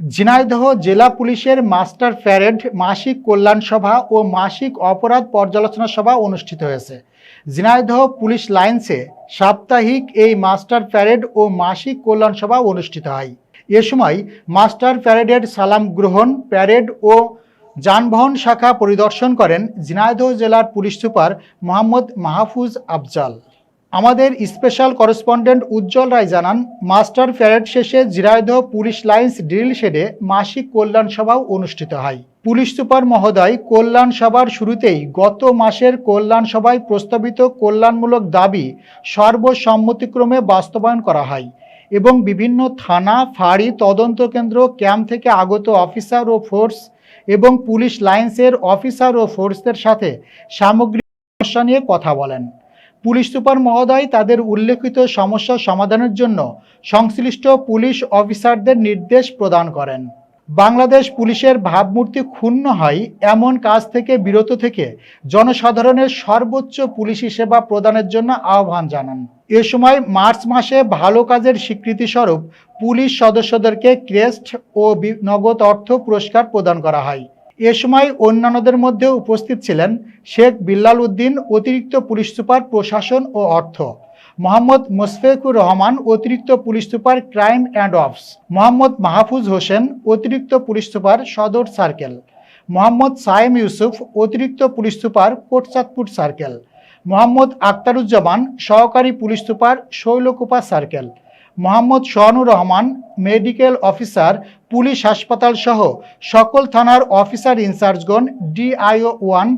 ঝিনাইদহ জেলা পুলিশের master parade, মাসিক কল্যাণ সভা ও মাসিক অপরাধ পর্যালোচনা সভা অনুষ্ঠিত হয়েছে। ঝিনাইদহ পুলিশ লাইন্সে সাপ্তাহিক এই মাস্টার প্যারেড ও মাসিক কল্যাণ সভা অনুষ্ঠিত হয়। এ সময় মাস্টার প্যারেডের সালাম গ্রহণ, প্যারেড ও যানবাহন শাখা পরিদর্শন করেন ঝিনাইদহ জেলার পুলিশ সুপার মোহাম্মদ মাহফুজ আফজাল। আমাদের স্পেশাল করেসপন্ডেন্ট উজ্জ্বল রায় জানান, মাস্টার প্যারেড শেষে ঝিনাইদহ পুলিশ লাইন্স ড্রিল শেডে মাসিক কল্যাণ সভাও অনুষ্ঠিত হয়। পুলিশ সুপার মহোদয় কল্যাণ সভার শুরুতেই গত মাসের কল্যাণ সভায় প্রস্তাবিত কল্যাণমূলক দাবি সর্বসম্মতিক্রমে বাস্তবায়ন করা হয় এবং বিভিন্ন থানা, ফাঁড়ি, তদন্ত কেন্দ্র, ক্যাম্প থেকে আগত অফিসার ও ফোর্স এবং পুলিশ লাইন্সের অফিসার ও ফোর্সদের সাথে সামগ্রিক সমস্যা নিয়ে কথা বলেন। পুলিশ সুপার মহোদয় তাদের উল্লেখিত সমস্যা সমাধানের জন্য সংশ্লিষ্ট পুলিশ অফিসারদের নির্দেশ প্রদান করেন। বাংলাদেশ পুলিশের ভাবমূর্তি ক্ষুণ্ণ হয় এমন কাজ থেকে বিরত থেকে জনসাধারণের সর্বোচ্চ পুলিশি সেবা প্রদানের জন্য আহ্বান জানান। এ সময় মার্চ মাসে ভালো কাজের স্বীকৃতি স্বরূপ পুলিশ সদস্যদেরকে ক্রেস্ট ও নগদ অর্থ পুরস্কার প্রদান করা হয়। এ সময় অন্যান্যদের মধ্যে উপস্থিত ছিলেন শেখ বিল্লাল উদ্দিন, অতিরিক্ত পুলিশ সুপার প্রশাসন ও অর্থ; মোহাম্মদ মোশফেকুর রহমান, অতিরিক্ত police super crime and ops; Mohammad Mahfuz Hossain, অতিরিক্ত পুলিশ সুপার সদর সার্কেল; মোহাম্মদ সায়েম ইউসুফ, অতিরিক্ত police super Kotchandpur circle; Mohammad Aktaruzzaman, সহকারী police super Shailkupa circle; Mohammad Sohanur Rahman, medical officer, police হাসপাতাল সহ সকল থানার অফিসার ইনচার্জগণ, ডিআইও 1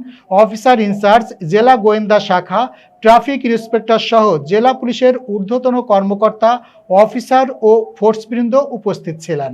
অফিসার ইনচার্জ, জেলা গোয়েন্দা শাখা, ট্রাফিক ইন্সপেক্টর সহ জেলা পুলিশের ঊর্ধ্বতন কর্মকর্তা, অফিসার ও ফোর্সবৃন্দ উপস্থিত ছিলেন।